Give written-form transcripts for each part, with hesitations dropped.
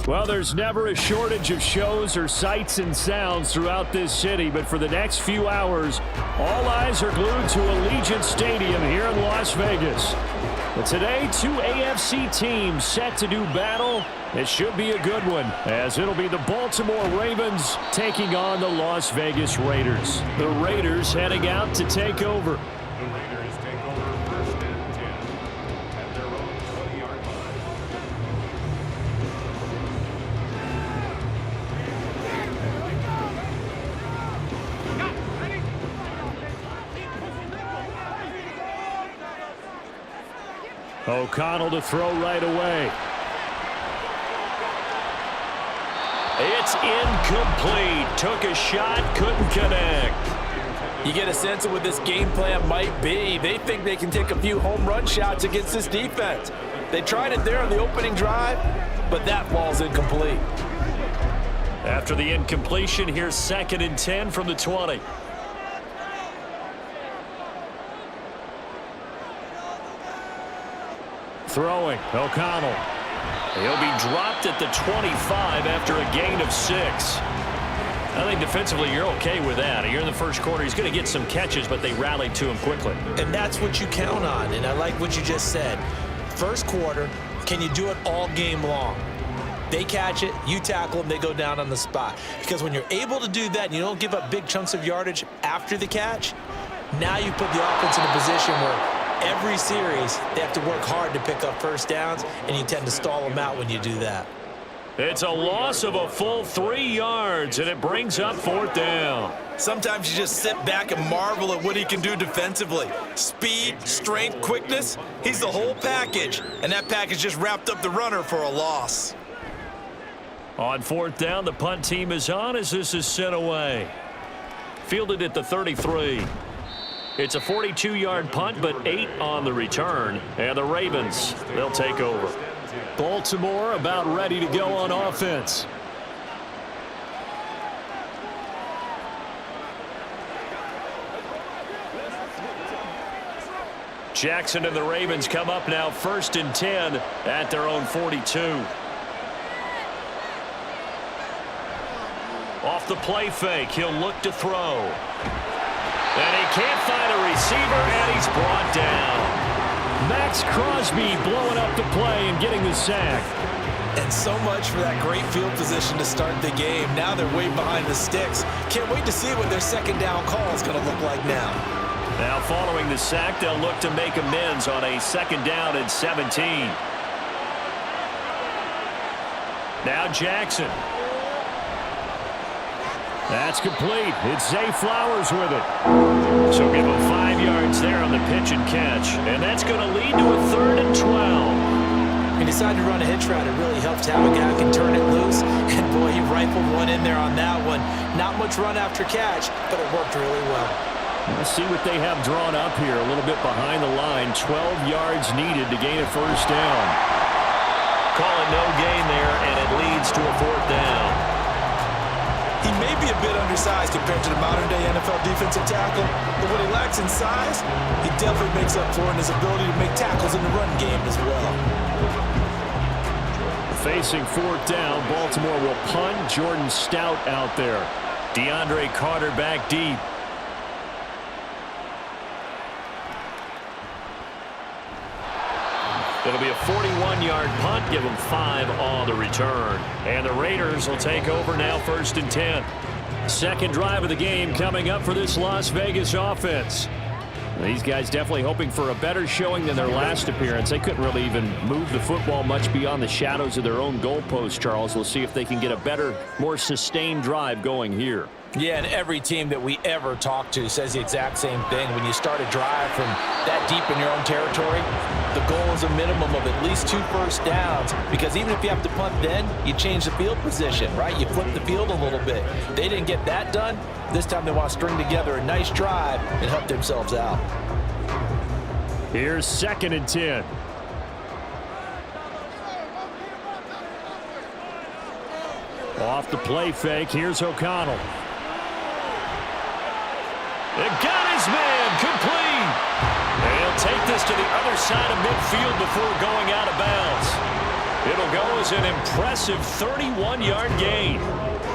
Well, there's never a shortage of shows or sights and sounds throughout this city, but for the next few hours, all eyes are glued to Allegiant Stadium here in Las Vegas. But today, two AFC teams set to do battle. It should be a good one, as it'll be the Baltimore Ravens taking on the Las Vegas Raiders. The Raiders heading out to take over. O'Connell to throw right away. It's incomplete. Took a shot, couldn't connect. You get a sense of what this game plan might be. They think they can take a few home run shots against this defense. They tried it there on the opening drive, but that ball's incomplete. After the incompletion, here's 2nd and 10 from the 20. Throwing, O'Connell. He'll be dropped at the 25 after a gain of 6. I think defensively you're okay with that. Here in the first quarter, he's going to get some catches, but they rallied to him quickly. And that's what you count on, and I like what you just said. First quarter, can you do it all game long? They catch it, you tackle them, they go down on the spot. Because when you're able to do that and you don't give up big chunks of yardage after the catch, now you put the offense in a position where every series, they have to work hard to pick up first downs, and you tend to stall them out when you do that. It's a loss of a full 3 yards, and it brings up 4th down. Sometimes you just sit back and marvel at what he can do defensively. Speed, strength, quickness, he's the whole package. And that package just wrapped up the runner for a loss. On 4th down, the punt team is on as this is sent away. Fielded at the 33. It's a 42-yard punt, but 8 on the return. And the Ravens, they'll take over. Baltimore about ready to go on offense. Jackson and the Ravens come up now 1st and 10 at their own 42. Off the play fake, he'll look to throw. And he can't find a receiver, and he's brought down. Max Crosby blowing up the play and getting the sack. And so much for that great field position to start the game. Now they're way behind the sticks. Can't wait to see what their second down call is going to look like now. Now following the sack, they'll look to make amends on a 2nd down and 17. Now Jackson. That's complete. It's Zay Flowers with it. So give him 5 yards there on the pitch and catch. And that's going to lead to a 3rd and 12. He decided to run a hitch route. It really helped to have a guy who can turn it loose. And boy, he rifled one in there on that one. Not much run after catch, but it worked really well. Let's see what they have drawn up here. A little bit behind the line. 12 yards needed to gain a 1st down. Call it no gain there, and it leads to a 4th down. He may be a bit undersized compared to the modern-day NFL defensive tackle, but what he lacks in size, he definitely makes up for in his ability to make tackles in the run game as well. Facing 4th down, Baltimore will punt. Jordan Stout out there. DeAndre Carter back deep. It'll be a 41-yard punt, give them 5 on the return. And the Raiders will take over now 1st and 10. Second drive of the game coming up for this Las Vegas offense. These guys definitely hoping for a better showing than their last appearance. They couldn't really even move the football much beyond the shadows of their own goalpost, Charles. We'll see if they can get a better, more sustained drive going here. Yeah, and every team that we ever talk to says the exact same thing. When you start a drive from that deep in your own territory, the goal is a minimum of at least 2 first downs, because even if you have to punt then, you change the field position, right? You flip the field a little bit. They didn't get that done. This time they want to string together a nice drive and help themselves out. Here's 2nd and 10. Off the play fake, here's O'Connell. They got his man, complete. And he'll take this to the other side of midfield before going out of bounds. It'll go as an impressive 31-yard gain.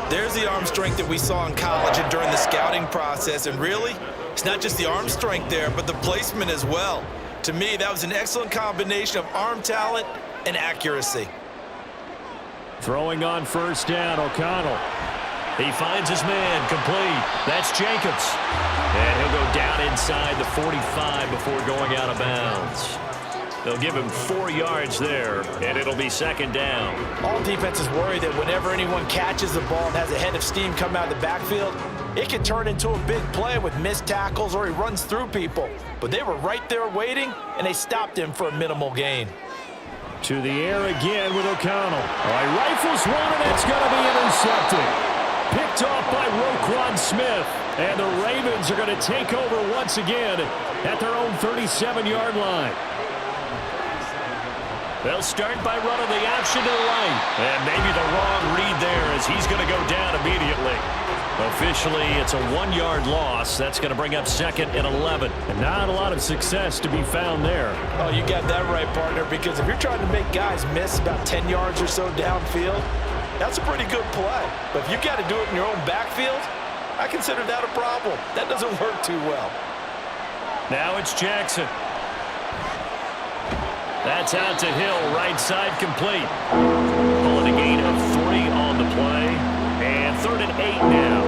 There's the arm strength that we saw in college and during the scouting process. And really, it's not just the arm strength there, but the placement as well. To me, that was an excellent combination of arm talent and accuracy. Throwing on first down, O'Connell. He finds his man, complete. That's Jacobs. And he'll go down inside the 45 before going out of bounds. They'll give him 4 yards there, and it'll be second down. All defenses worry that whenever anyone catches the ball and has a head of steam come out of the backfield, it can turn into a big play with missed tackles or he runs through people. But they were right there waiting, and they stopped him for a minimal gain. To the air again with O'Connell. All right, rifles one, and it's going to be intercepted. Picked off by Roquan Smith. And the Ravens are going to take over once again at their own 37-yard line. They'll start by running the option to the right. And maybe the wrong read there as he's going to go down immediately. Officially, it's a 1-yard loss. That's going to bring up second and 11. And not a lot of success to be found there. Oh, you got that right, partner, because if you're trying to make guys miss about 10 yards or so downfield, that's a pretty good play. But if you've got to do it in your own backfield, I consider that a problem. That doesn't work too well. Now it's Jackson. That's out to Hill, right side complete. Pulling a gain of 3 on the play. And 3rd and 8 now.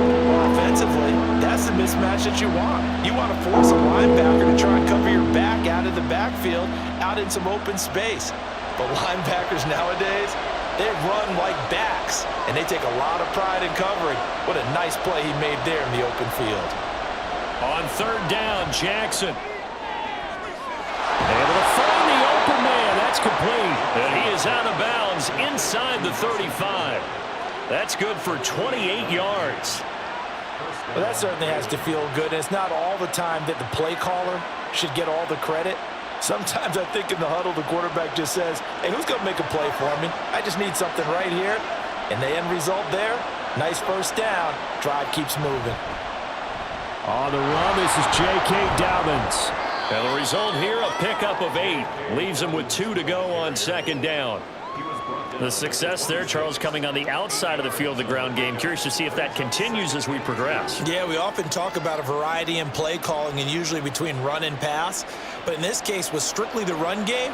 Offensively, that's the mismatch that you want. You want to force a linebacker to try and cover your back out of the backfield, out in some open space. But linebackers nowadays, they run like backs, and they take a lot of pride in covering. What a nice play he made there in the open field. On 3rd down, Jackson. Able to find the open man. That's complete. And he is out of bounds inside the 35. That's good for 28 yards. Well, that certainly has to feel good. And it's not all the time that the play caller should get all the credit. Sometimes I think in the huddle, the quarterback just says, hey, who's going to make a play for me? I just need something right here. And the end result there, nice first down. Drive keeps moving. On the run, this is J.K. Dobbins. And the result here, a pickup of 8. Leaves him with 2 to go on 2nd down. The success there, Charles, coming on the outside of the field, the ground game. Curious to see if that continues as we progress. Yeah, we often talk about a variety in play calling and usually between run and pass. But in this case, with strictly the run game,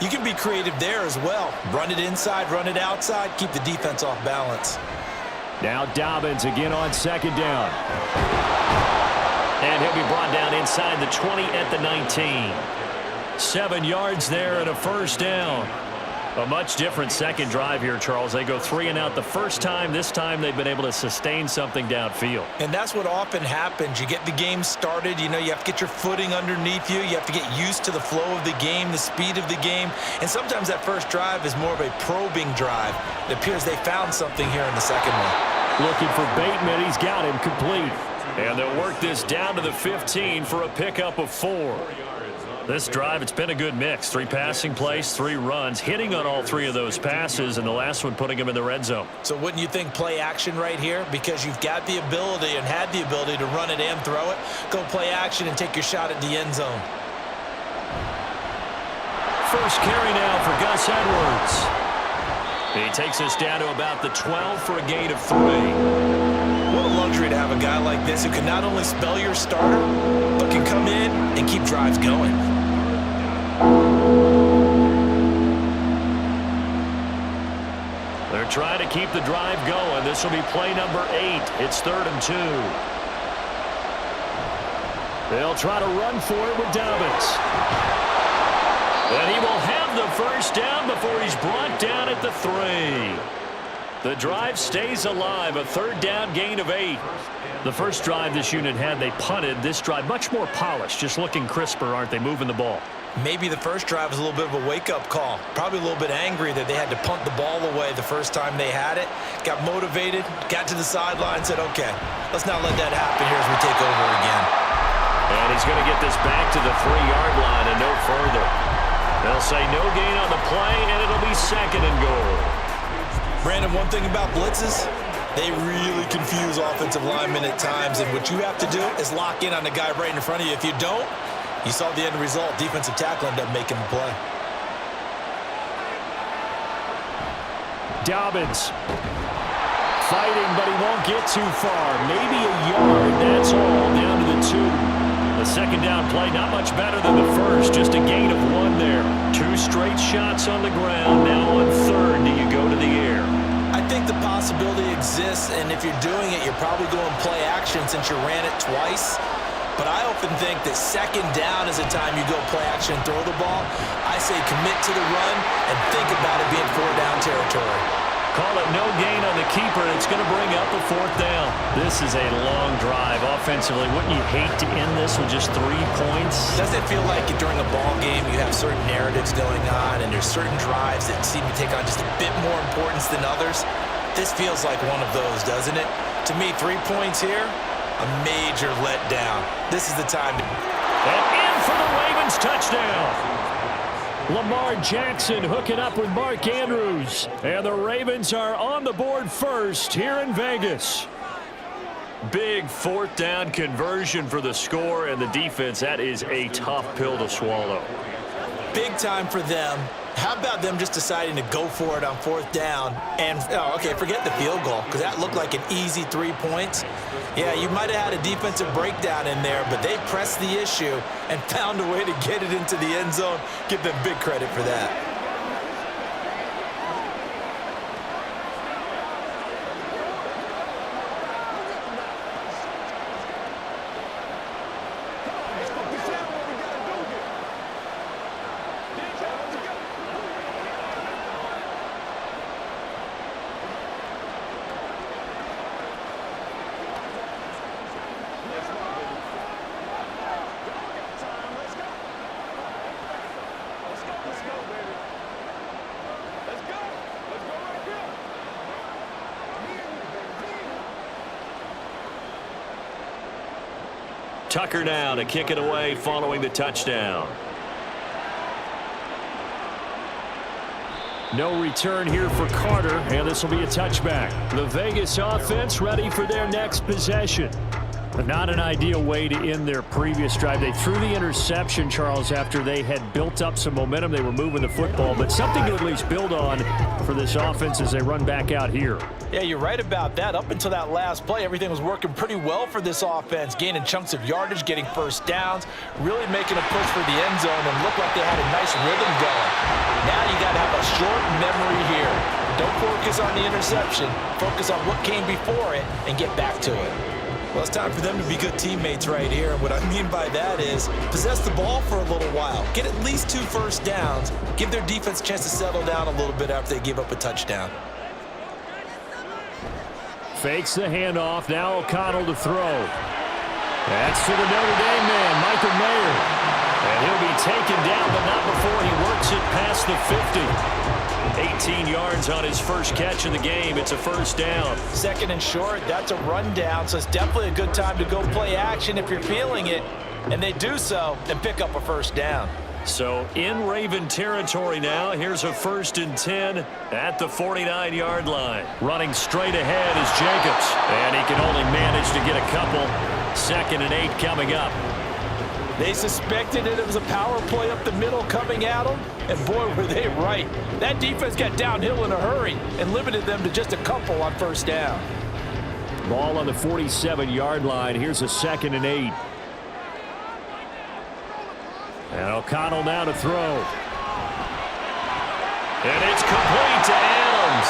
you can be creative there as well. Run it inside, run it outside, keep the defense off balance. Now Dobbins again on 2nd down. And he'll be brought down inside the 20 at the 19. 7 yards there and a first down. A much different second drive here, Charles. They go 3 and out the first time. This time they've been able to sustain something downfield. And that's what often happens. You get the game started. You know, you have to get your footing underneath you. You have to get used to the flow of the game, the speed of the game. And sometimes that first drive is more of a probing drive. It appears they found something here in the second one. Looking for Bateman. He's got him complete. And they'll work this down to the 15 for a pickup of 4. This drive, it's been a good mix. 3 passing plays, 3 runs, hitting on all 3 of those passes, and the last one putting him in the red zone. So wouldn't you think play action right here? Because you've got the ability and had the ability to run it and throw it. Go play action and take your shot at the end zone. First carry now for Gus Edwards. He takes us down to about the 12 for a gain of 3. What a luxury to have a guy like this who can not only spell your starter, but can come in and keep drives going. They're trying to keep the drive going. This will be play number 8. It's 3rd and 2. They'll try to run for it with Dobbins. And he will have the first down before he's brought down at the 3. The drive stays alive, a 3rd down gain of 8. The first drive this unit had, they punted. This drive, much more polished, just looking crisper, aren't they, moving the ball? Maybe the first drive was a little bit of a wake-up call. Probably a little bit angry that they had to punt the ball away the first time they had it. Got motivated, got to the sideline, said, okay, let's not let that happen here as we take over again. And he's going to get this back to the 3-yard line and no further. They'll say no gain on the play, and it'll be 2nd and goal. Brandon, one thing about blitzes, they really confuse offensive linemen at times, and what you have to do is lock in on the guy right in front of you. If you don't, you saw the end result. Defensive tackle ended up making the play. Dobbins. Fighting, but he won't get too far. Maybe a yard, that's all, down to the 2. The second down play, not much better than the first, just a gain of 1 there. 2 straight shots on the ground. Now on 3rd, do you go to the air? I think the possibility exists, and if you're doing it, you're probably going play action since you ran it twice. But I often think that second down is the time you go play action and throw the ball. I say commit to the run and think about it being 4-down territory. Call it no gain on the keeper, and it's going to bring up a 4th down. This is a long drive offensively. Wouldn't you hate to end this with just 3 points? Doesn't it feel like during a ball game you have certain narratives going on and there's certain drives that seem to take on just a bit more importance than others? This feels like one of those, doesn't it? To me, 3 points here, a major letdown. This is the time to... And in for the Ravens touchdown. Lamar Jackson hooking up with Mark Andrews. And the Ravens are on the board first here in Vegas. Big 4th down conversion for the score, and the defense, that is a tough pill to swallow. Big time for them. How about them just deciding to go for it on 4th down? And, okay, forget the field goal, because that looked like an easy 3 points. Yeah, you might have had a defensive breakdown in there, but they pressed the issue and found a way to get it into the end zone. Give them big credit for that. Tucker now to kick it away following the touchdown. No return here for Carter, and this will be a touchback. The Vegas offense ready for their next possession. But not an ideal way to end their previous drive. They threw the interception, Charles, after they had built up some momentum. They were moving the football, but something to at least build on for this offense as they run back out here. Yeah, you're right about that. Up until that last play, everything was working pretty well for this offense, gaining chunks of yardage, getting first downs, really making a push for the end zone, and looked like they had a nice rhythm going. Now you got to have a short memory here. Don't focus on the interception. Focus on what came before it and get back to it. Well, it's time for them to be good teammates right here. And what I mean by that is possess the ball for a little while. Get at least 2 first downs. Give their defense a chance to settle down a little bit after they give up a touchdown. Fakes the handoff. Now O'Connell to throw. That's to the Notre Dame man, Michael Mayer. And he'll be taken down, but not before he works it past the 50. 18 yards on his first catch of the game. It's a first down. Second and short, that's a rundown, so it's definitely a good time to go play action if you're feeling it. And they do so and pick up a first down. So in Raven territory now. Here's a 1st and 10 at the 49-yard line. Running straight ahead is Jacobs. And he can only manage to get a couple. 2nd and 8 coming up. They suspected it was a power play up the middle coming at them, and boy, were they right. That defense got downhill in a hurry and limited them to just a couple on first down. Ball on the 47-yard line. Here's a 2nd and 8. And O'Connell now to throw. And it's complete to Adams.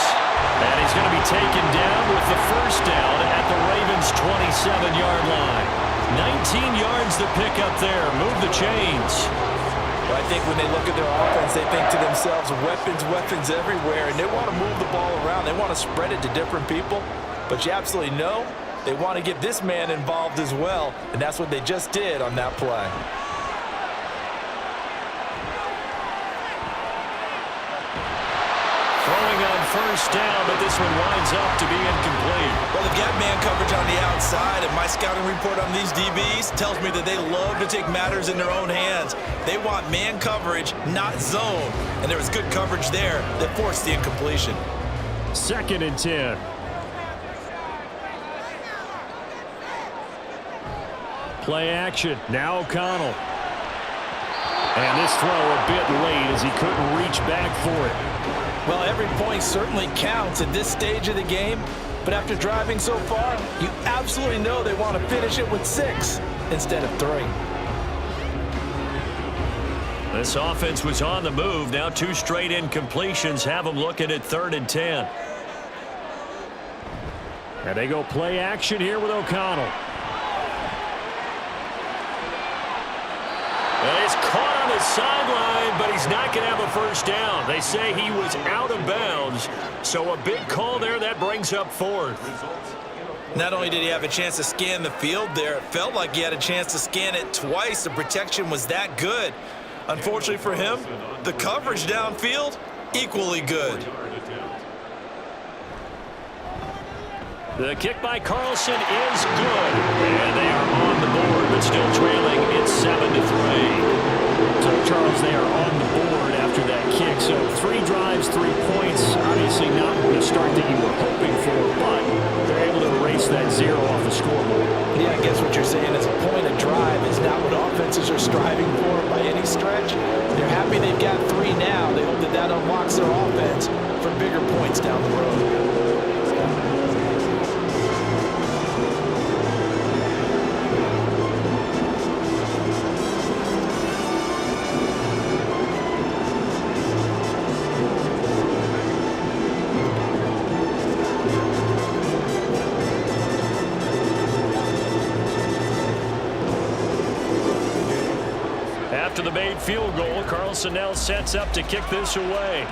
And he's going to be taken down with the first down at the Ravens' 27-yard line. 19 yards to pick up there. Move the chains. Well, I think when they look at their offense, they think to themselves, weapons everywhere, and they want to move the ball around. They want to spread it to different people. But you absolutely know they want to get this man involved as well, and that's what they just did on that play. Throwing on first down, but this one winds up to be incomplete. Well, they've got man coverage on the outside, and my scouting report on these DBs tells me that they love to take matters in their own hands. They want man coverage, not zone. And there was good coverage there that forced the incompletion. 2nd and 10. Play action. Now O'Connell. And this throw a bit late as he couldn't reach back for it. Well, every point certainly counts at this stage of the game, but after driving so far, you absolutely know they want to finish it with 6 instead of 3. This offense was on the move. Now 2 straight incompletions have them looking at 3rd and 10. And they go play action here with O'Connell. And he's caught on the sideline, but he's not going to have a first down. They say he was out of bounds, so a big call there. That brings up 4th. Not only did he have a chance to scan the field there, it felt like he had a chance to scan it twice. The protection was that good. Unfortunately for him, the coverage downfield, equally good. The kick by Carlson is good. And they are on the board, but still trailing. It's 7-3. So, Charles, they are on the board after that kick. So 3 drives, 3 points. Obviously not the start that you were hoping for, but they're able to erase that 0 off the scoreboard. Yeah, I guess what you're saying is a point of drive is not what offenses are striving for by any stretch. They're happy they've got 3 now. They hope that that unlocks their offense for bigger points down the road. After the made field goal, Carlson now sets up to kick this away.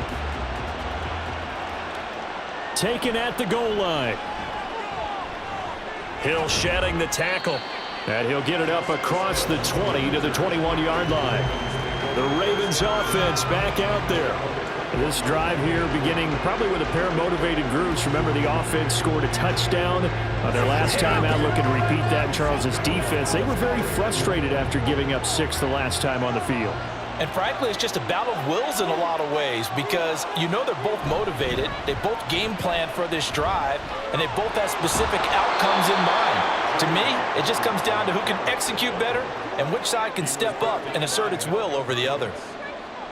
Taken at the goal line. Hill shedding the tackle. And he'll get it up across the 20 to the 21-yard line. The Ravens offense back out there. This drive here beginning probably with a pair of motivated groups. Remember, the offense scored a touchdown their last time out. Looking to repeat that in Charles's defense. They were very frustrated after giving up 6 the last time on the field. And frankly, it's just a battle of wills in a lot of ways because you know they're both motivated. They both game plan for this drive, and they both have specific outcomes in mind. To me, it just comes down to who can execute better and which side can step up and assert its will over the other.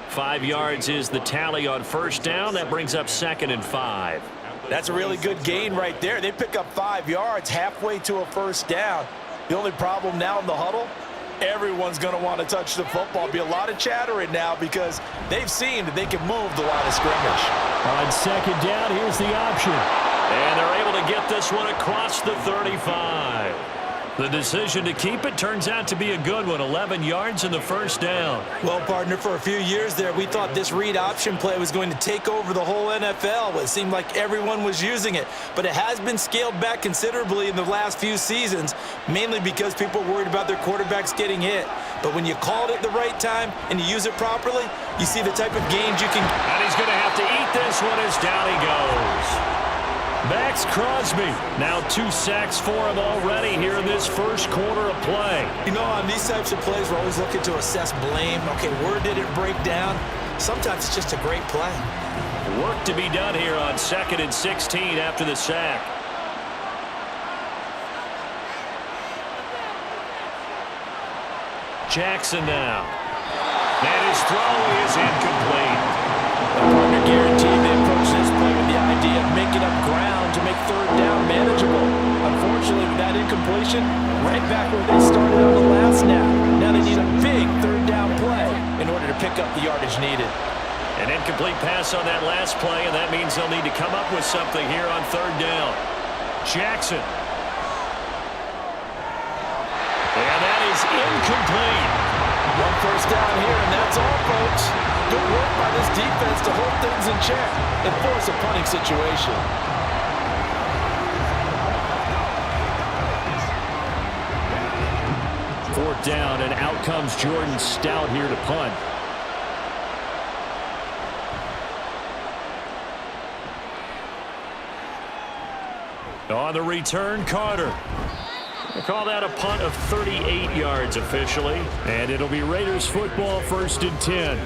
5 yards is the tally on first down. That brings up 2nd and 5. That's a really good gain right there. They pick up 5 yards halfway to a first down. The only problem now in the huddle, everyone's going to want to touch the football. Be a lot of chattering now because they've seen that they can move the line of scrimmage. On 2nd down, here's the option. And they're able to get this one across the 35. The decision to keep it turns out to be a good one. 11 yards in the first down. Well, partner, for a few years there, we thought this read option play was going to take over the whole NFL. It seemed like everyone was using it. But it has been scaled back considerably in the last few seasons, mainly because people are worried about their quarterbacks getting hit. But when you call it at the right time and you use it properly, you see the type of gains you can. And he's going to have to eat this one as down he goes. Max Crosby, now 2 sacks for him already here in this first quarter of play. You know, on these types of plays, we're always looking to assess blame. Okay, where did it break down? Sometimes it's just a great play. Work to be done here on 2nd and 16 after the sack. Jackson now. And his throw is incomplete. The partner guaranteed they approach this play with the idea of making up ground to make 3rd down manageable. Unfortunately, with that incompletion, right back where they started on the last snap. Now they need a big 3rd down play in order to pick up the yardage needed. An incomplete pass on that last play, and that means they'll need to come up with something here on 3rd down. Jackson. And that is incomplete. 1 first down here, and that's all, folks. Good work by this defense to hold things in check and force a punting situation. Fourth down, and out comes Jordan Stout here to punt. On the return, Carter. They call that a punt of 38 yards officially, and it'll be Raiders football 1st and 10.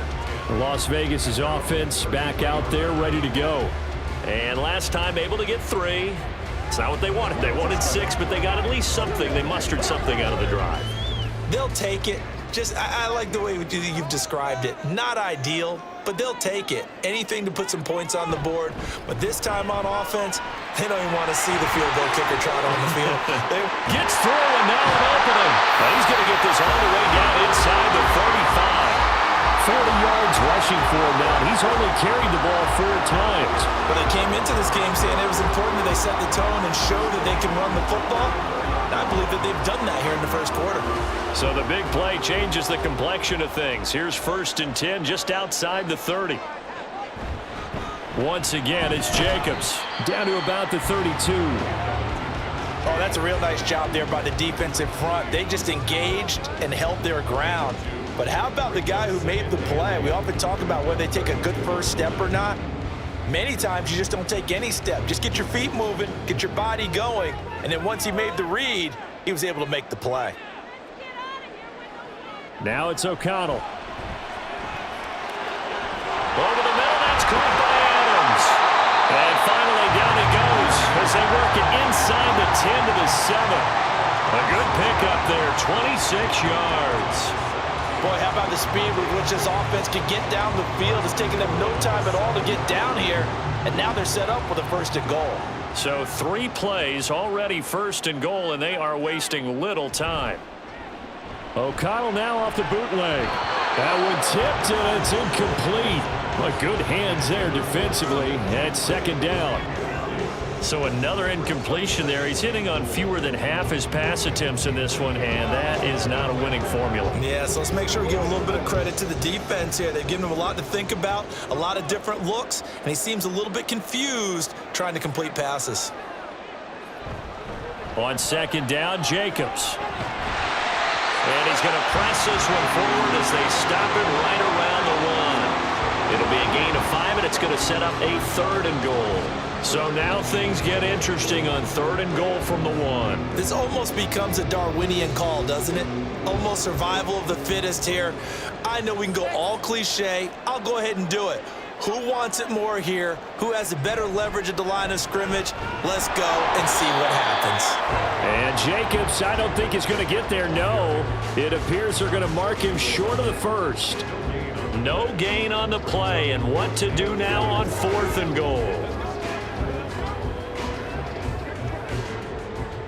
Las Vegas' offense back out there ready to go. And last time able to get 3. It's not what they wanted. They wanted 6, but they got at least something. They mustered something out of the drive. They'll take it. I like the way you've described it. Not ideal, but they'll take it. Anything to put some points on the board. But this time on offense, they don't even want to see the field goal kicker trot on the field. Gets through and now an opening. Well, he's going to get this all the way down inside the 35. 40 yards rushing for him now. He's only carried the ball 4 times. But they came into this game saying it was important that they set the tone and show that they can run the football. And I believe that they've done that here in the first quarter. So the big play changes the complexion of things. Here's 1st and 10 just outside the 30. Once again, it's Jacobs down to about the 32. Oh, that's a real nice job there by the defense in front. They just engaged and held their ground. But how about the guy who made the play? We often talk about whether they take a good first step or not. Many times you just don't take any step. Just get your feet moving, get your body going, and then once he made the read, he was able to make the play. Now it's O'Connell. Over the middle, that's caught by Adams. And finally down he goes as they work it inside the 10 to the 7. A good pickup there, 26 yards. Boy, how about the speed with which this offense can get down the field? It's taking them no time at all to get down here, and now they're set up with a 1st and goal. So 3 plays already 1st and goal, and they are wasting little time. O'Connell now off the bootleg. That one tipped, and it's incomplete. But good hands there defensively at 2nd down. So another incompletion there. He's hitting on fewer than half his pass attempts in this one, and that is not a winning formula. Yeah, so let's make sure we give a little bit of credit to the defense here. They've given him a lot to think about, a lot of different looks, and he seems a little bit confused trying to complete passes. On 2nd down, Jacobs. And he's going to press this one forward as they stop it right around the 1. It'll be a gain of 5, and it's going to set up a 3rd and goal. So now things get interesting on 3rd and goal from the 1. This almost becomes a Darwinian call, doesn't it? Almost survival of the fittest here. I know we can go all cliche. I'll go ahead and do it. Who wants it more here? Who has a better leverage at the line of scrimmage? Let's go and see what happens. And Jacobs, I don't think is going to get there. No, it appears they're going to mark him short of the 1st. No gain on the play, and what to do now on 4th and goal.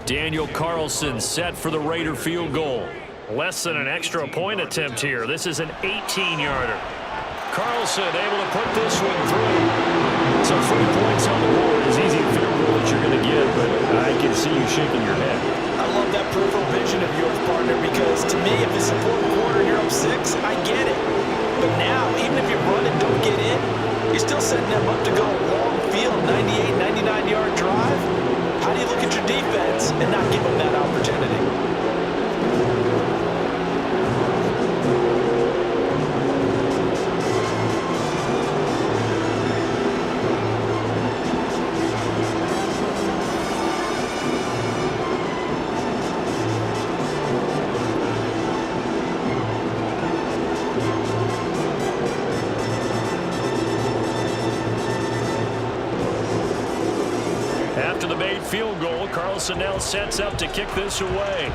Daniel Carlson set for the Raider field goal. Less than an extra point attempt here. This is an 18-yarder. Carlson able to put this one through. So 3 points on the board is easy field goal that you're going to get, but I can see you shaking your head. I love that peripheral vision of yours, partner, because to me, if it's a fourth quarter and you're up 6, I get it. But now, even if you run and don't get in, you're still setting them up to go a long field, 98, 99-yard drive. How do you look at your defense and not give them that opportunity? After the made field goal, Carlson now sets up to kick this away.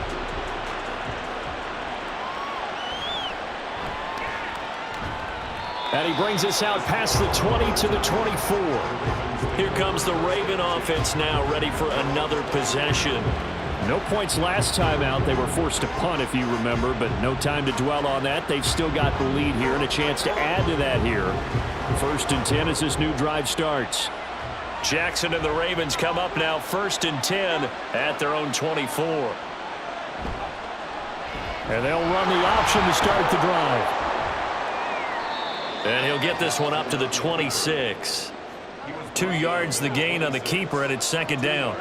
And he brings us out past the 20 to the 24. Here comes the Raven offense now, ready for another possession. No points last time out. They were forced to punt, if you remember, but no time to dwell on that. They've still got the lead here and a chance to add to that here. 1st and 10 as this new drive starts. Jackson and the Ravens come up now 1st and 10 at their own 24. And they'll run the option to start the drive. And he'll get this one up to the 26. 2 yards the gain on the keeper, and it's 2nd down.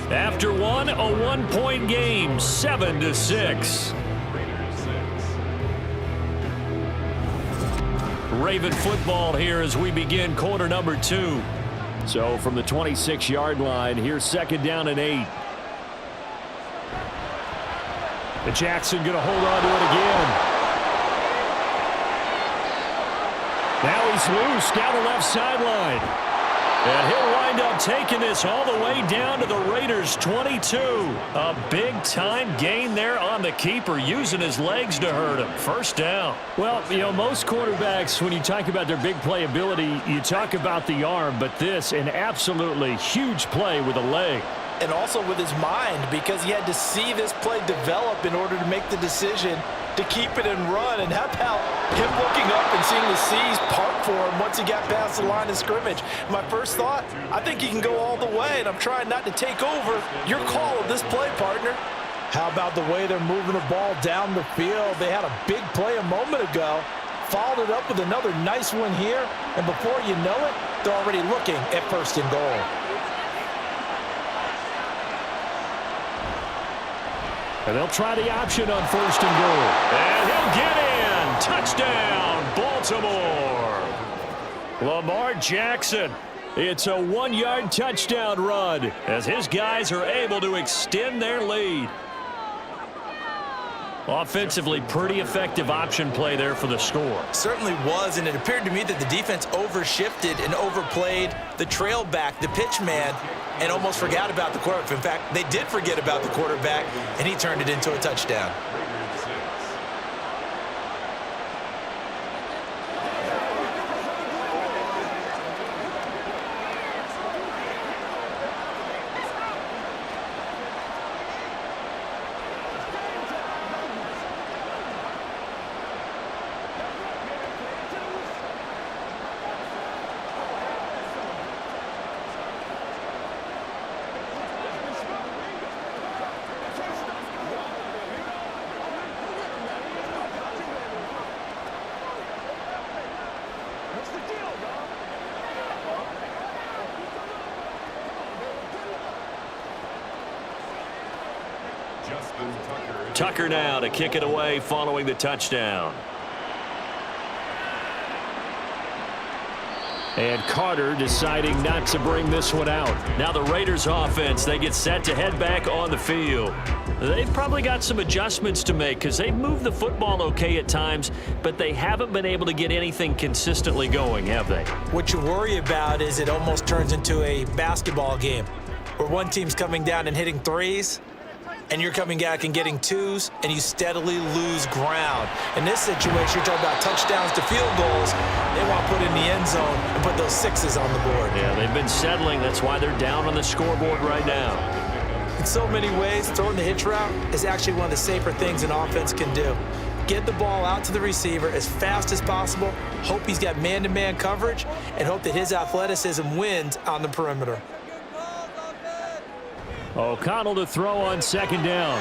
After one, a 1-point game, 7-6. Raven football here as we begin quarter number 2. So from the 26-yard line, here's 2nd down and 8. And Jackson going to hold on to it again. Now he's loose down the left sideline. And he'll wind up taking this all the way down to the Raiders' 22. A big-time gain there on the keeper, using his legs to hurt him. First down. Well, you know, most quarterbacks, when you talk about their big playability, you talk about the arm, but this, an absolutely huge play with a leg. And also with his mind, because he had to see this play develop in order to make the decision to keep it and run. And how about him looking up and seeing the seas part for him once he got past the line of scrimmage? My first thought, I think he can go all the way, and I'm trying not to take over. Your call of this play, partner. How about the way they're moving the ball down the field? They had a big play a moment ago, followed it up with another nice one here, and before you know it, they're already looking at first and goal. And they'll try the option on first and goal. And he'll get in. Touchdown, Baltimore. Lamar Jackson. It's a 1-yard touchdown run as his guys are able to extend their lead. Offensively, pretty effective option play there for the score. Certainly was, and it appeared to me that the defense overshifted and overplayed the trail back, the pitch man, and almost forgot about the quarterback. In fact, they did forget about the quarterback, and he turned it into a touchdown. Tucker now to kick it away following the touchdown. And Carter deciding not to bring this one out. Now the Raiders offense, they get set to head back on the field. They've probably got some adjustments to make because they've moved the football okay at times, but they haven't been able to get anything consistently going, have they? What you worry about is it almost turns into a basketball game where one team's coming down and hitting threes, and you're coming back and getting twos, and you steadily lose ground. In this situation, you're talking about touchdowns to field goals. They want to put in the end zone and put those sixes on the board. Yeah, they've been settling. That's why they're down on the scoreboard right now. In so many ways, throwing the hitch route is actually one of the safer things an offense can do. Get the ball out to the receiver as fast as possible, hope he's got man-to-man coverage, and hope that his athleticism wins on the perimeter. O'Connell to throw on second down.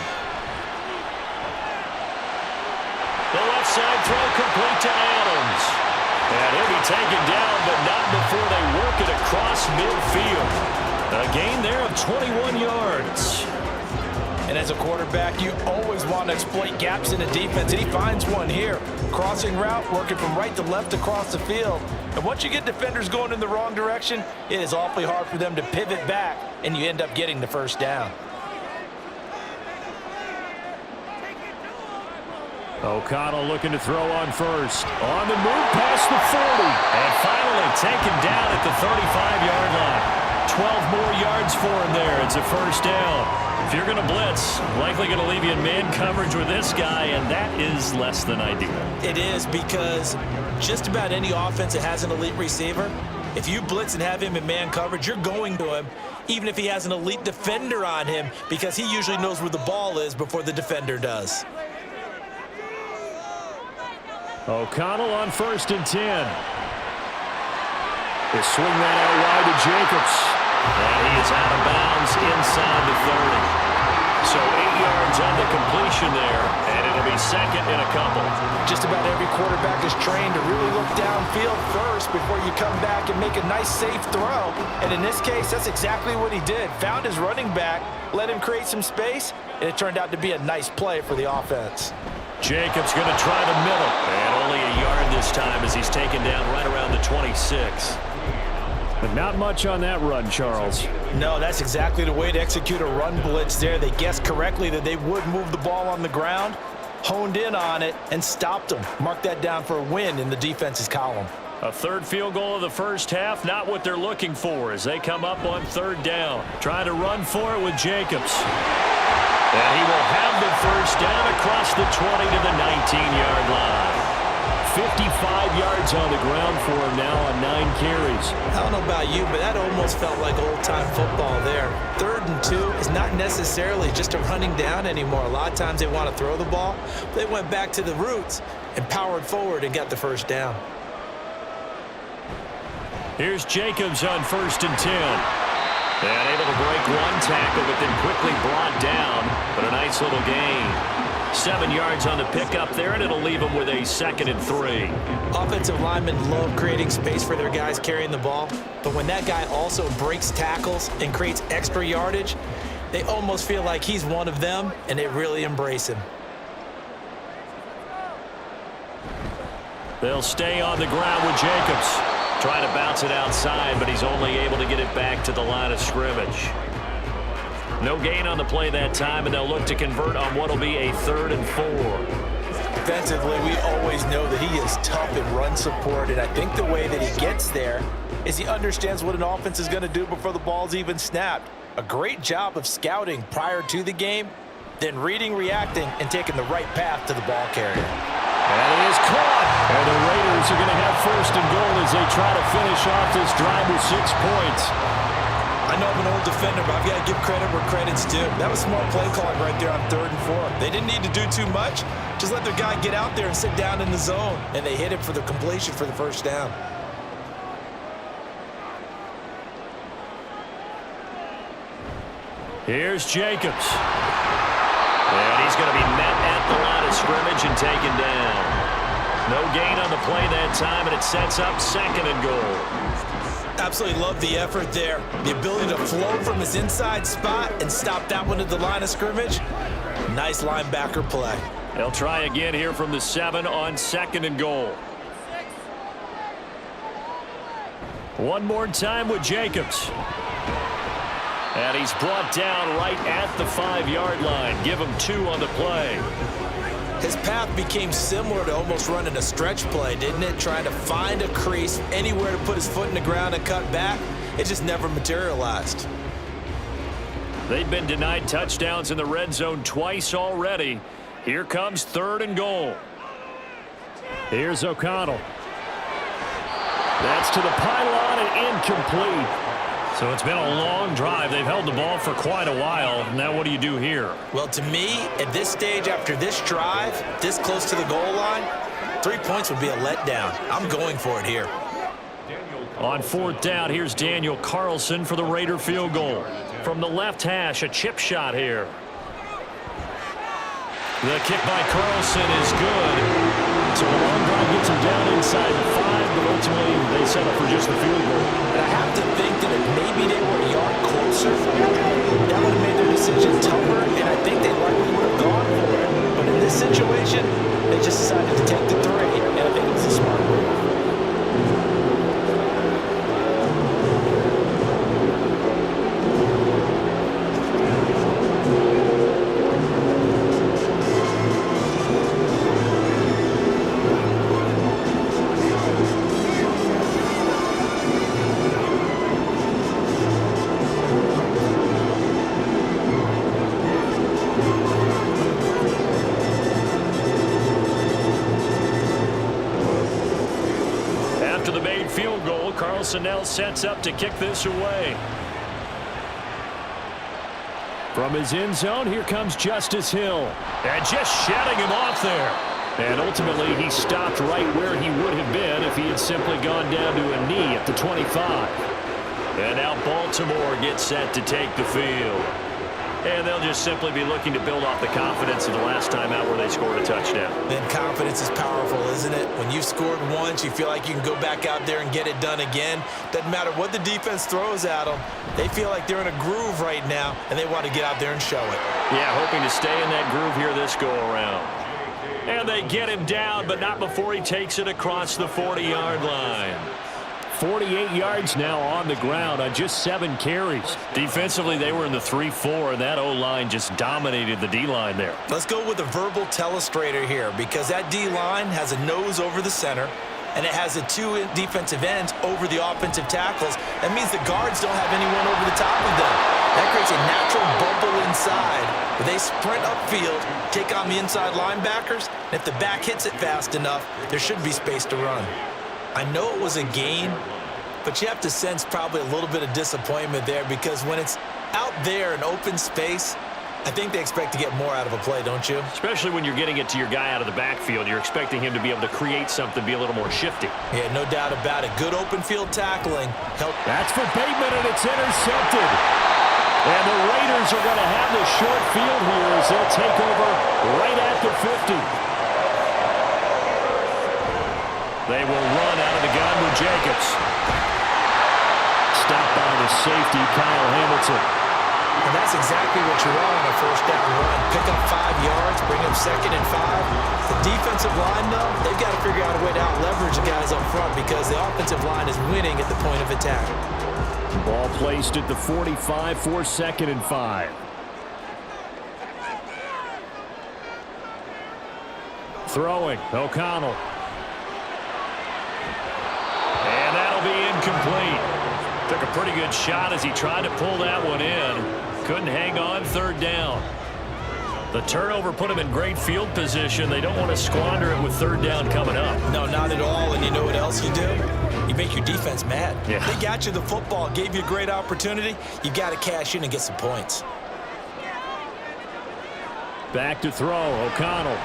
The left side throw complete to Adams. And he'll be taken down, but not before they work it across midfield. A gain there of 21 yards. And as a quarterback, you always want to exploit gaps in the defense, and he finds one here. Crossing route, working from right to left across the field. And once you get defenders going in the wrong direction, it is awfully hard for them to pivot back, and you end up getting the first down. O'Connell looking to throw on first. On the move past the 40. And finally taken down at the 35-yard line. 12 more yards for him there. It's a first down. If you're going to blitz, likely going to leave you in man coverage with this guy, and that is less than ideal. It is, because just about any offense that has an elite receiver, if you blitz and have him in man coverage, you're going to him, even if he has an elite defender on him, because he usually knows where the ball is before the defender does. O'Connell on first and 10. They swing that out wide to Jacobs. And he is out of bounds inside the 30. So 8 yards on the completion there, and it'll be second and a couple. Just about every quarterback is trained to really look downfield first before you come back and make a nice, safe throw. And in this case, that's exactly what he did. Found his running back, let him create some space, and it turned out to be a nice play for the offense. Jacobs going to try the middle, and only a yard this time as he's taken down right around the 26. But not much on that run, Charles. No, that's exactly the way to execute a run blitz there. They guessed correctly that they would move the ball on the ground, honed in on it, and stopped them. Mark that down for a win in the defense's column. A third field goal of the first half, not what they're looking for as they come up on third down. Trying to run for it with Jacobs. And he will have the first down across the 20 to the 19-yard line. 55 yards on the ground for him now on 9 carries. I don't know about you, but that almost felt like old-time football there. 3rd and 2 is not necessarily just a running down anymore. A lot of times they want to throw the ball. They went back to the roots and powered forward and got the first down. Here's Jacobs on 1st and 10. And able to break one tackle, but then quickly brought down. But a nice little gain. 7 yards on the pickup there, and it'll leave them with a 2nd and 3. Offensive linemen love creating space for their guys carrying the ball. But when that guy also breaks tackles and creates extra yardage, they almost feel like he's one of them, and they really embrace him. They'll stay on the ground with Jacobs. Trying to bounce it outside, but he's only able to get it back to the line of scrimmage. No gain on the play that time, and they'll look to convert on what will be a 3rd and 4. Defensively, we always know that he is tough in run support, and I think the way that he gets there is he understands what an offense is going to do before the ball's even snapped. A great job of scouting prior to the game, then reading, reacting, and taking the right path to the ball carrier. And he is caught. And the Raiders are going to have 1st and goal as they try to finish off this drive with 6 points. I know I'm an old defender, but I've got to give credit where credit's due. That was smart play calling right there on 3rd and 4. They didn't need to do too much. Just let their guy get out there and sit down in the zone. And they hit it for the completion for the first down. Here's Jacobs. And he's going to be met at the line of scrimmage and taken down. No gain on the play that time, and it sets up 2nd and goal. Absolutely love the effort there. The ability to flow from his inside spot and stop that one at the line of scrimmage. Nice linebacker play. They'll try again here from the 7 on 2nd and goal. One more time with Jacobs. And he's brought down right at the 5-yard line. Give him 2 on the play. His path became similar to almost running a stretch play, didn't it? Trying to find a crease, anywhere to put his foot in the ground and cut back. It just never materialized. They've been denied touchdowns in the red zone twice already. Here comes 3rd and goal. Here's O'Connell. That's to the pylon and incomplete. So it's been a long drive. They've held the ball for quite a while. Now what do you do here? Well, to me, at this stage, after this drive, this close to the goal line, 3 points would be a letdown. I'm going for it here. On 4th down, here's Daniel Carlson for the Raider field goal. From the left hash, a chip shot here. The kick by Carlson is good. So a long drive gets him down inside the 5, but ultimately they set up for just the field goal. And I have to think that if maybe they were a yard closer, that would have made their decision tougher, and I think they likely would have gone for it. But in this situation, they just decided to take the 3, and I think it was a smart move. Carlson sets up to kick this away. From his end zone, here comes Justice Hill. And just shutting him off there. And ultimately, he stopped right where he would have been if he had simply gone down to a knee at the 25. And now Baltimore gets set to take the field. And they'll just simply be looking to build off the confidence of the last time out where they scored a touchdown. Then confidence is powerful, isn't it? When you've scored once, you feel like you can go back out there and get it done again. Doesn't matter what the defense throws at them. They feel like they're in a groove right now, and they want to get out there and show it. Yeah, hoping to stay in that groove here this go-around. And they get him down, but not before he takes it across the 40-yard line. 48 yards now on the ground on just 7 carries. Defensively, they were in the 3-4, and that O-line just dominated the D-line there. Let's go with a verbal telestrator here because that D-line has a nose over the center. and it has the two defensive ends over the offensive tackles. That means the guards don't have anyone over the top of them. That creates a natural bubble inside where they sprint upfield, take on the inside linebackers, and if the back hits it fast enough, there should be space to run. I know it was a gain, but you have to sense probably a little bit of disappointment there, because when it's out there in open space, I think they expect to get more out of a play, don't you? Especially when you're getting it to your guy out of the backfield. You're expecting him to be able to create something, be a little more shifty. Yeah, no doubt about it. Good open field tackling. That's for Bateman, and it's intercepted. And the Raiders are going to have the short field here as they'll take over right at the 50. They will run out of the gun with Jacobs. Stopped by the safety, Kyle Hamilton. And that's exactly what you want on a first down run. Pick up 5 yards, bring up 2nd and 5. The defensive line, though, they've got to figure out a way to out-leverage the guys up front because the offensive line is winning at the point of attack. Ball placed at the 45 for 2nd and 5. Throwing, O'Connell. And that'll be incomplete. Took a pretty good shot as he tried to pull that one in. Couldn't hang on 3rd down. The turnover put him in great field position. They don't want to squander it with 3rd down coming up. No, not at all. And you know what else you do? You make your defense mad. Yeah. They got you the football, gave you a great opportunity. You got to cash in and get some points. Back to throw, O'Connell.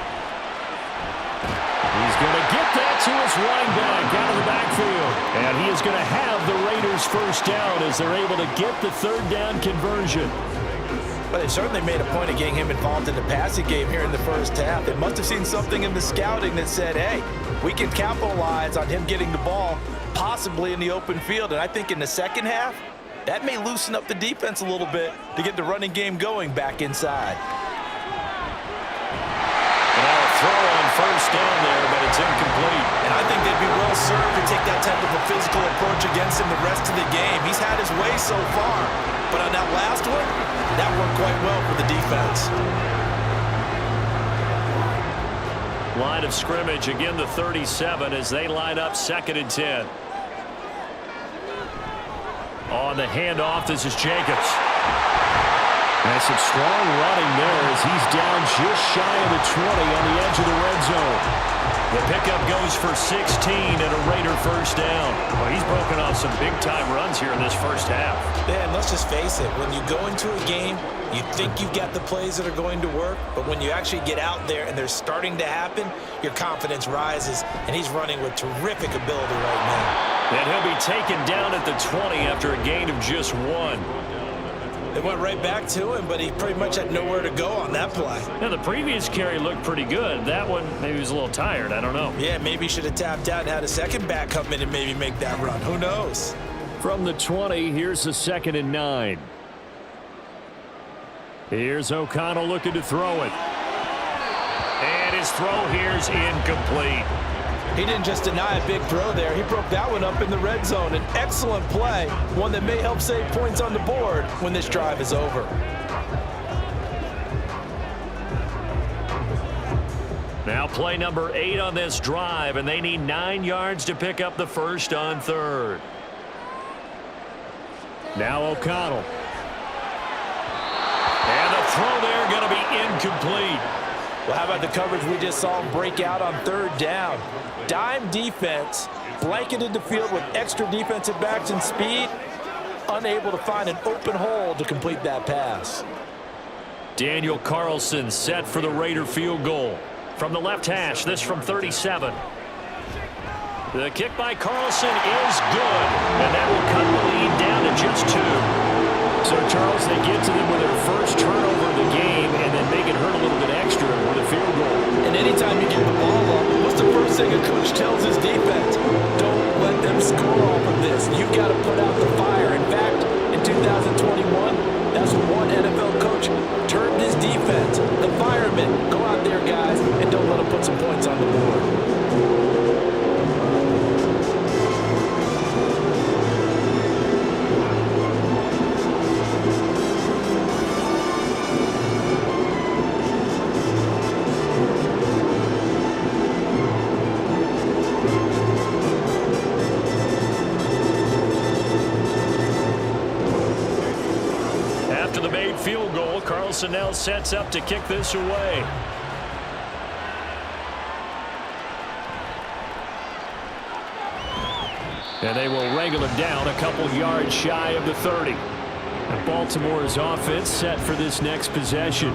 He's going to get that to his running back out of the backfield. And he is going to have the Raiders first down as they're able to get the 3rd down conversion. But they certainly made a point of getting him involved in the passing game here in the first half. They must have seen something in the scouting that said, hey, we can capitalize on him getting the ball possibly in the open field. And I think in the second half, that may loosen up the defense a little bit to get the running game going back inside. Throw on first down there, but it's incomplete. And I think they'd be well served to take that type of a physical approach against him the rest of the game. He's had his way so far, but on that last one, that worked quite well for the defense. Line of scrimmage, again the 37 as they line up 2nd and 10. On the handoff, this is Jacobs. And some strong running there as he's down just shy of the 20 on the edge of the red zone. The pickup goes for 16 and a Raider first down. Well, he's broken off some big-time runs here in this first half. Yeah, and let's just face it. When you go into a game, you think you've got the plays that are going to work, but when you actually get out there and they're starting to happen, your confidence rises, and he's running with terrific ability right now. And he'll be taken down at the 20 after a gain of just 1. They went right back to him, but he pretty much had nowhere to go on that play. Now, the previous carry looked pretty good. That one, maybe he was a little tired. I don't know. Yeah, maybe he should have tapped out and had a second back come in and maybe make that run. Who knows? From the 20, here's a 2nd and 9. Here's O'Connell looking to throw it. And his throw here's incomplete. He didn't just deny a big throw there. He broke that one up in the red zone. An excellent play, one that may help save points on the board when this drive is over. Now play number 8 on this drive, and they need 9 yards to pick up the first on 3rd. Now O'Connell. And the throw there going to be incomplete. Well, how about the coverage we just saw him break out on 3rd down? Dime defense, blanketed the field with extra defensive backs and speed, unable to find an open hole to complete that pass. Daniel Carlson set for the Raider field goal. From the left hash, this from 37. The kick by Carlson is good, and that will cut the lead down to just 2. So, Charles, they get to them with their first turnover of the game and then make it hurt a little bit extra with a field goal. And anytime you get the ball up, what's the first thing a coach tells his defense? Don't let them score off of this. You've got to put out the fire. In fact, in 2021, that's what one NFL coach termed his defense. The firemen. Go out there, guys, and don't let them put some points on the board. Carlson now sets up to kick this away. And they will wrangle him down a couple yards shy of the 30. And Baltimore's offense set for this next possession.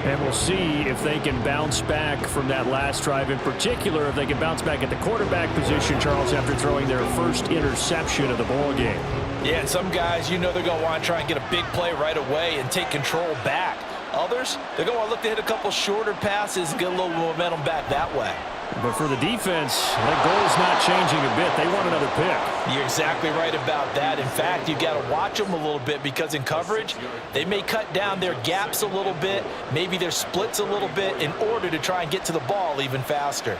And we'll see if they can bounce back from that last drive. In particular, if they can bounce back at the quarterback position, Charles, after throwing their first interception of the ball game. Yeah, and some guys, you know they're going to want to try and get a big play right away and take control back. Others, they're going to want to look to hit a couple shorter passes and get a little momentum back that way. But for the defense, that goal is not changing a bit. They want another pick. You're exactly right about that. In fact, you've got to watch them a little bit because in coverage, they may cut down their gaps a little bit, maybe their splits a little bit in order to try and get to the ball even faster.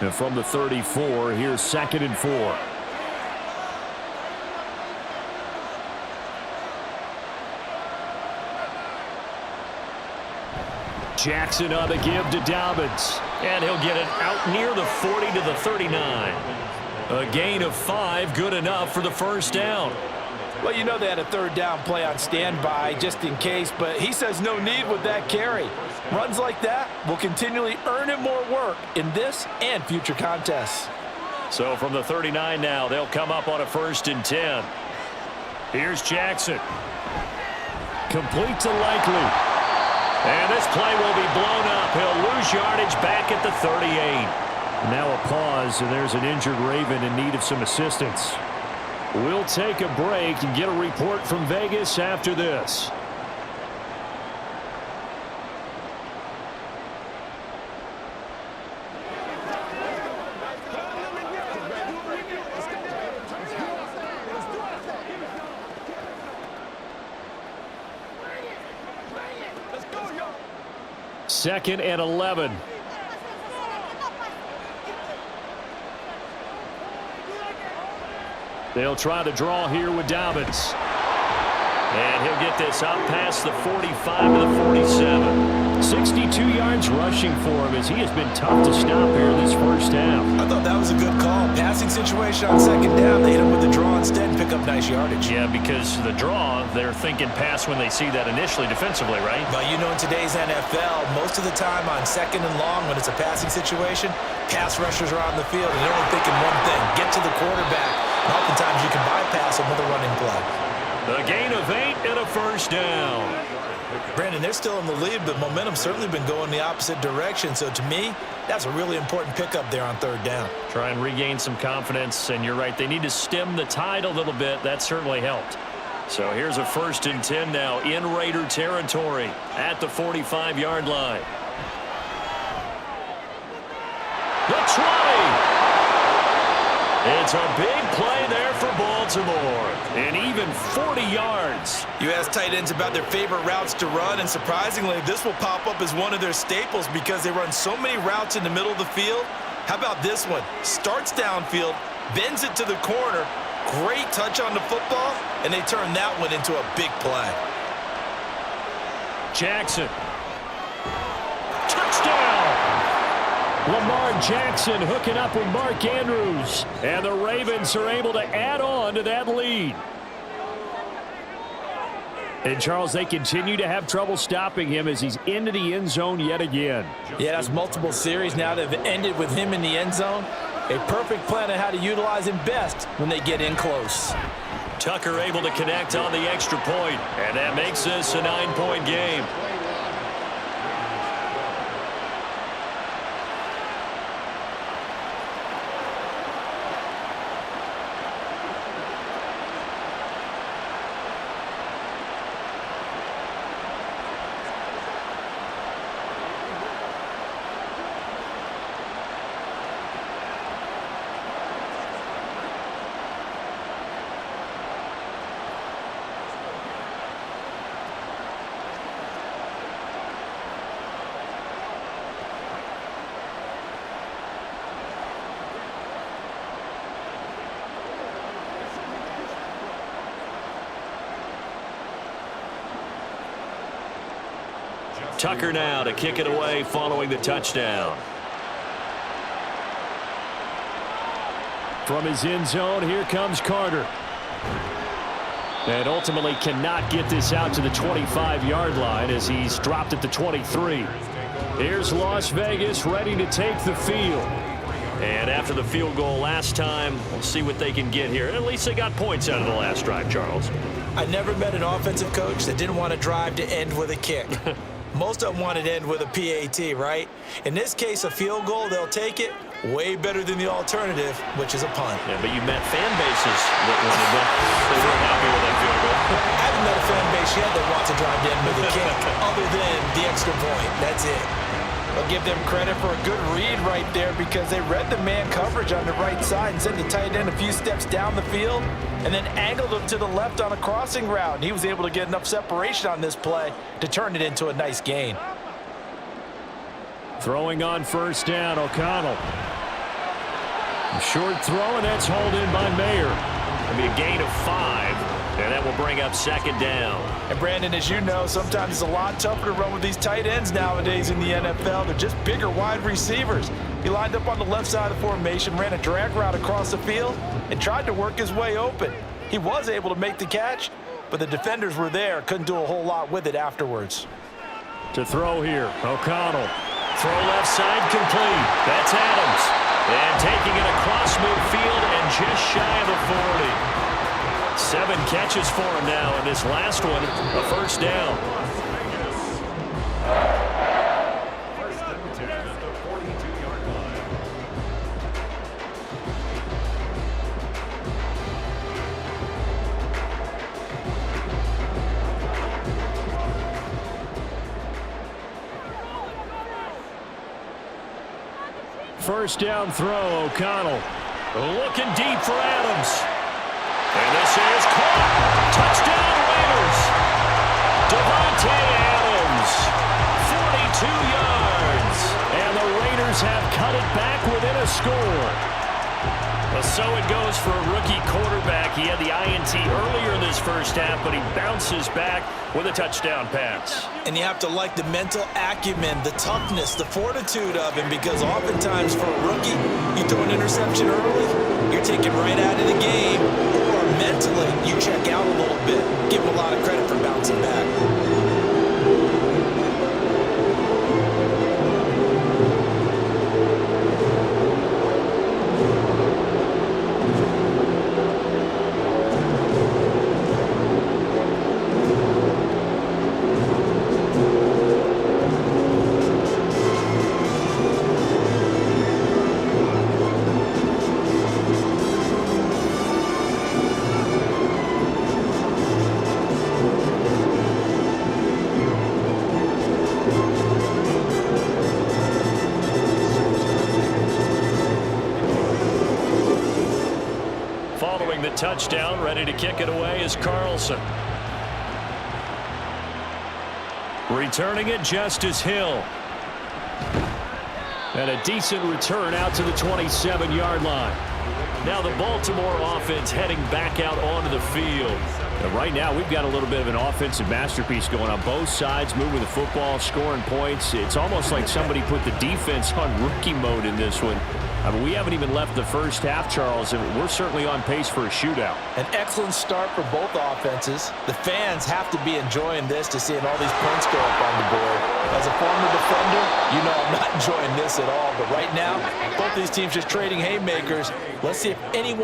And from the 34, here's 2nd and 4. Jackson on the give to Dobbins. And he'll get it out near the 40 to the 39. A gain of 5, good enough for the first down. Well, you know they had a 3rd down play on standby just in case, but he says no need with that carry. Runs like that will continually earn him more work in this and future contests. So from the 39 now, they'll come up on a 1st and 10. Here's Jackson. Complete to Likely. And this play will be blown up. He'll lose yardage back at the 38. Now a pause, and there's an injured Raven in need of some assistance. We'll take a break and get a report from Vegas after this. Second and 11. They'll try to draw here with Dobbins. And he'll get this up past the 45 to the 47. 62 yards rushing for him as he has been tough to stop here in this first half. I thought that was a good call. Passing situation on 2nd down. They hit him with the draw instead and pick up nice yardage. Yeah, because the draw, they're thinking pass when they see that initially defensively, right? But you know in today's NFL, most of the time on 2nd and long when it's a passing situation, pass rushers are on the field and they're only thinking one thing, get to the quarterback. And oftentimes you can bypass him with a running play. A gain of 8 and a first down. Brandon, they're still in the lead, but momentum's certainly been going the opposite direction. So to me, that's a really important pickup there on 3rd down. Try and regain some confidence, and you're right, they need to stem the tide a little bit. That certainly helped. So here's a 1st and 10 now in Raider territory at the 45-yard line. The try! It's a big play there for Baltimore. And even 40 yards. You ask tight ends about their favorite routes to run, and surprisingly, this will pop up as one of their staples because they run so many routes in the middle of the field. How about this one? Starts downfield, bends it to the corner, great touch on the football, and they turn that one into a big play. Jackson. Touchdown! Lamar Jackson hooking up with Mark Andrews. And the Ravens are able to add on to that lead. And, Charles, they continue to have trouble stopping him as he's into the end zone yet again. Yeah, that's multiple series now that have ended with him in the end zone. A perfect plan on how to utilize him best when they get in close. Tucker able to connect on the extra point, and that makes this a 9-point game. Tucker now to kick it away following the touchdown. From his end zone, here comes Carter. And ultimately cannot get this out to the 25-yard line as he's dropped at the 23. Here's Las Vegas ready to take the field. And after the field goal last time, we'll see what they can get here. At least they got points out of the last drive, Charles. I never met an offensive coach that didn't want to drive to end with a kick. Most of them wanted to end with a PAT, right? In this case, a field goal, they'll take it. Way better than the alternative, which is a punt. Yeah, but you met fan bases that they weren't happy with that field goal. I haven't met a fan base yet that wants to drive to end with a kick, other than the extra point. That's it. I'll give them credit for a good read right there because they read the man coverage on the right side and sent the tight end a few steps down the field and then angled him to the left on a crossing route. And he was able to get enough separation on this play to turn it into a nice gain. Throwing on first down, O'Connell. A short throw, and that's hauled in by Mayer. It'll be a gain of 5, and that will bring up second down. And Brandon, as you know, sometimes it's a lot tougher to run with these tight ends nowadays in the NFL. They're just bigger wide receivers. He lined up on the left side of the formation, ran a drag route across the field, and tried to work his way open. He was able to make the catch, but the defenders were there, couldn't do a whole lot with it afterwards. To throw here, O'Connell. Throw left side complete. That's Adams. And taking it across midfield and just shy of the 40. 7 catches for him now, and this last one, a first down. First down throw, O'Connell. Looking deep for Adams. And this is caught. Touchdown Raiders. Devontae Adams. 42 yards. And the Raiders have cut it back within a score. Well, so it goes for a rookie quarterback. He had the INT earlier in this first half, but he bounces back with a touchdown pass. And you have to like the mental acumen, the toughness, the fortitude of him, because oftentimes for a rookie, you throw an interception early, you're taken right out of the game, or mentally, you check out a little bit. Give him a lot of credit for bouncing back. Touchdown, ready to kick it away is Carlson. Returning it, Justice Hill. And a decent return out to the 27-yard line. Now the Baltimore offense heading back out onto the field. And right now we've got a little bit of an offensive masterpiece going on both sides, moving the football, scoring points. It's almost like somebody put the defense on rookie mode in this one. I mean, we haven't even left the first half, Charles, and we're certainly on pace for a shootout. An excellent start for both offenses. The fans have to be enjoying this to seeing all these points go up on the board. As a former defender, you know I'm not enjoying this at all. But right now, both these teams just trading haymakers. Let's see if anyone